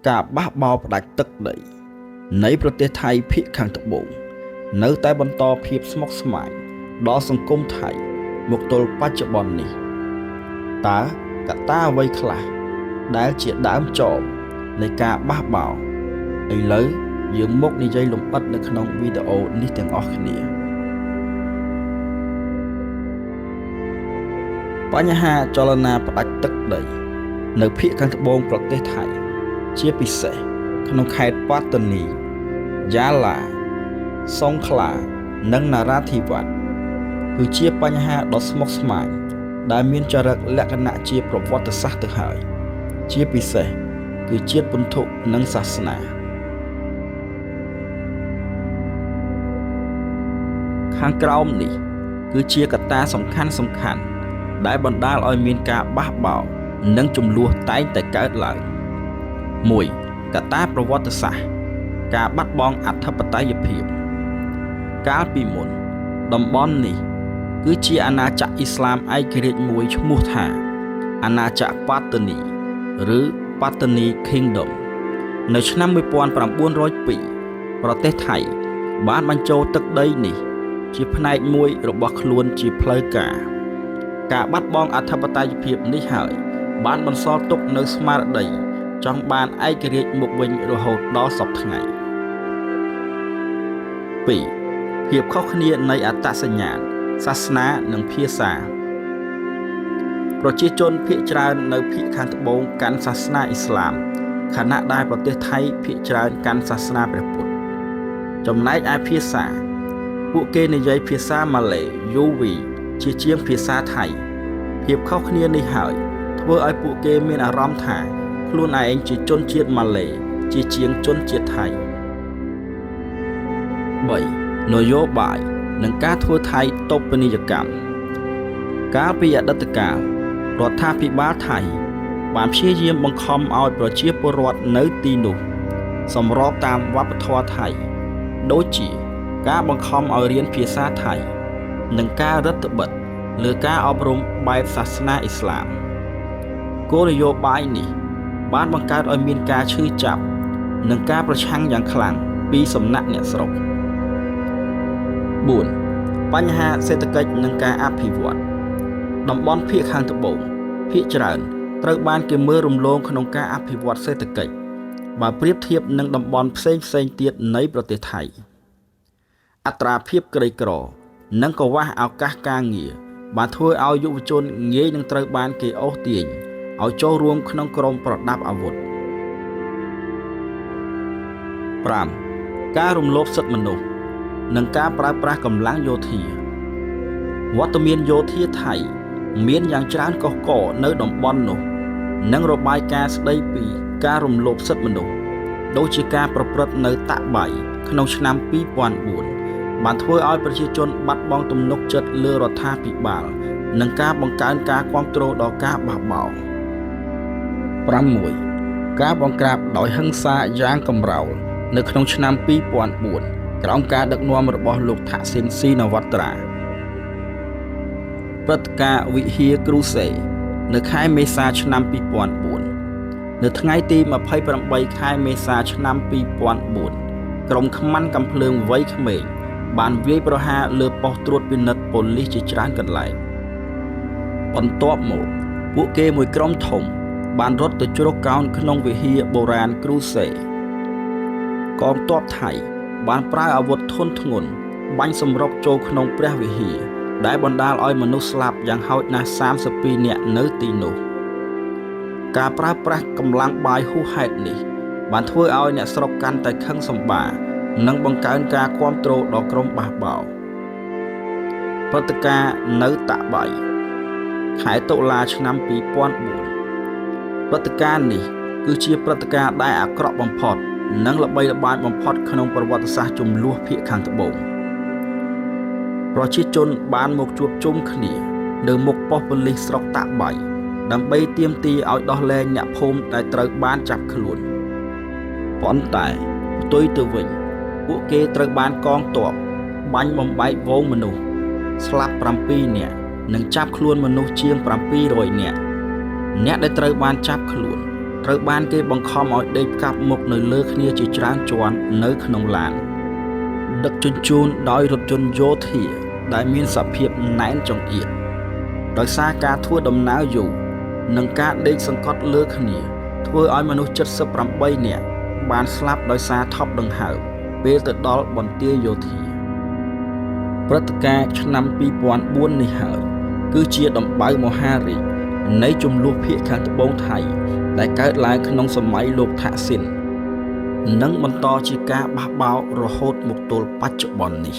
ការបះបោរផ្ដាច់ទឹកដីនៃប្រទេសថៃភាគខាងត្បូងនៅតែបន្តភាពស្មុគស្មាញដល់សង្គមថៃមកទល់បច្ចុប្បន្ននេះតើកត្តាអ្វីខ្លះដែលជាដើមចមនៃការបះបោរឥឡូវយើងមកនិយាយលម្អិតនៅក្នុងវីដេអូនេះទាំងអស់គ្នាបញ្ហាចលនាផ្ដាច់ទឹកដីនៅភាគខាងត្បូងប្រទេសថៃជាពិសេសក្នុងខេត្តប៉ាតានីយ៉ាឡាសុងខ្លានិងនារាធីវ័តគឺជាបញ្ហាដ៏ស្មុគស្មាញដែលមានចរិតលក្ខណៈជាប្រវត្តិសាស្ត្រទៅហើយជាពិសេសគឺជាតិពន្ធុនិងសាសនាខាងក្រោមនេះគឺជាកត្តាសំខាន់ដែលបណ្ដាលឲ្យមានការបះបោរនិងជម្លោះតែងតែកើតឡើង 1. កត្តាប្រវត្តិសាស្ត្រការបាត់បង់អធិបតេយ្យភាពកាលពីមុនតំបន់នេះគឺជាអាណាចក្រអ៊ីស្លាមឯករាជ្យមួយឈ្មោះថាអាណាចក្រប៉ាតានីឬ Patani Kingdom នៅឆ្នាំ 1902 ប្រទេសថៃបានបញ្ចូលទឹកដីនេះជាផ្នែកមួយរបស់ខ្លួនជាផ្លូវការបាត់បង់អធិបតេយ្យភាពនេះហើយបានបន្សល់ទុកនៅស្មារតីចង់បានឯករាជ្យមកវិញរហូតដល់សព្វថ្ងៃ 2. ភាពខុសគ្នានៃអត្តសញ្ញាណសាសនានិងភាសាប្រជាជនភាគច្រើននៅភាគខាងត្បូងកាន់សាសនាអ៊ីស្លាមខណៈដែលប្រទេសថៃភាគច្រើនកាន់សាសនាព្រះពុទ្ធចំណែកឯភាសាពួកគេនិយាយភាសាម៉ាឡេយូវីជាជាងភាសាថៃភាពខុសគ្នានេះហើយធ្វើឲ្យពួកគេមានអារម្មណ៍ថាខ្លួនឯងជាជនជាតិម៉ាឡេជាជាងជនជាតិថៃ 3. នយោបាយនិងការធ្វើថៃតូបនីយកម្មកាលពីអតីតកាលរដ្ឋាភិបាលថៃបានព្យាយាមបង្ខំឲ្យប្រជាពលរដ្ឋនៅទីនោះសម្របតាមវប្បធម៌ថៃដូចជាការបង្ខំឲ្យរៀនភាសាថៃនិងការរឹតបន្តឹងលើការអប់រំបែបសាសនាអ៊ីស្លាមគោលនយោបាយនេះបានបង្កើតឲ្យមានការឈឺចាប់និងការប្រឆាំងយ៉ាងខ្លាំងពីសំណាក់អ្នកស្រុក 4. បញ្ហាសេដ្ឋកិច្ចនិងការអភិវឌ្ឍតំបន់ភាគខាងត្បូងភាគច្រើនត្រូវបានគេមើលរំលងក្នុងការអភិវឌ្ឍសេដ្ឋកិច្ចបើប្រៀបធៀបនឹងតំបន់ផ្សេងទៀតនៃប្រទេសថៃអត្រាភាពក្រីក្រនិងកង្វះឱកាសការងារបានធ្វើឲ្យយុវជនងាយនឹងត្រូវបានគេអូសទាញឲ្យចូលរួមក្នុងក្រុមប្រដាប់អាវុធ 5. ការរំលោភសិទ្ធិមនុស្សនិងការប្រើប្រាស់កម្លាំងយោធាវត្តមានយោធាថៃមានយ៉ាងច្រើនកុះករនៅតំបន់នោះនិងរបាយការណ៍ស្ដីពីការរំលោភសិទ្ធិមនុស្សដូចជាការប្រព្រឹត្តនៅតាក់បៃក្នុងឆ្នាំ 2004 បានធ្វើឲ្យប្រជាជនបាត់បង់ទំនុកចិត្តលើរដ្ឋាភិបាលនិងការបង្កើនការគាំទ្រដល់ការបះបោរ 6. ការបង្ក្រាបដោយហិង្សាយ៉ាងកម្រោលនៅក្នុងឆ្នាំ 2004 ក្រោមការដឹកនាំរបស់លោកថាក់ស៊ីនស៊ីណាវ៉ាត្រាព្រឹត្តិការណ៍វិហារគ្រូសេនៅខែមេសាឆ្នាំ 2004 នៅថ្ងៃទី 28 ខែមេសាឆ្នាំ 2004 ក្រុមខ្មាន់កាំភ្លើងវ័យក្មេងបានវាយប្រហារលើប៉ុស្តិ៍ត្រួតពិនិត្យប៉ូលីសជាច្រើនកន្លែងបន្ទាប់មកពួកគេមួយក្រុមធំបានរត់ទៅជ្រកកោនក្នុងវិហារបុរាណគ្រូសេកងទ័ពថៃបានប្រើអាវុធធុនធ្ងន់បាញ់សម្រុកចូលក្នុងព្រះវិហារដែលបណ្ដាលឲ្យមនុស្សស្លាប់យ៉ាងហោចណាស់32នាក់នៅទីនោះការប្រើប្រាស់កម្លាំងបាយហួសហេតុនេះបានធ្វើឲ្យអ្នកស្រុកកាន់តែខឹងសម្បារនិងបង្កើនការគាំទ្រដល់ក្រុមបះបោរព្រឹត្តិការណ៍នៅតាក់បៃខែតុលាឆ្នាំ 2004 ព្រឹត្តិការណ៍នេះគឺជាព្រឹត្តិការណ៍ដែលអាក្រក់បំផុតនិងល្បីល្បាញបំផុតក្នុងប្រវត្តិសាស្ត្រជម្លោះភាគខាងត្បូងប្រជាជនបានមកជួបជុំគ្នានៅមុខប៉ុស្តិ៍ប៉ូលីសស្រុកតាក់បៃដើម្បីទាមទារឲ្យដោះលែងអ្នកភូមិដែលត្រូវបានចាប់ខ្លួនប៉ុន្តែផ្ទុយទៅវិញពួកគេត្រូវបានកងទ័ពបាញ់បំបែកវងមនុស្សស្លាប់7នាក់និងចាប់ខ្លួនមនុស្សជាង700នាក់អ្នកដែលត្រូវបានចាប់ខ្លួន ត្រូវបានគេបង្ខំឲ្យដេកកាប់មុខនៅលើគ្នាជាច្រើនជាន់នៅក្នុងឡានដឹកជញ្ជូនដោយរថយន្តយោធាដែលមានសភាពណែនចង្អៀតដោយសារការធ្វើដំណើរយូរនិងការដេកសង្កត់លើគ្នាធ្វើឲ្យមនុស្ស78នាក់បានស្លាប់ដោយសារថប់ដង្ហើមពេលទៅដល់បន្ទាយយោធាព្រឹត្តិការណ៍ឆ្នាំ2004នេះហើយគឺជាដំបៅមហារីកនៃជម្លោះភាគខាងត្បូងថៃដែលកើតឡើងក្នុងសម័យលោកថាក់ស៊ីននិងបន្តជាការបះបោររហូតមកទល់បច្ចុប្បន្ននេះ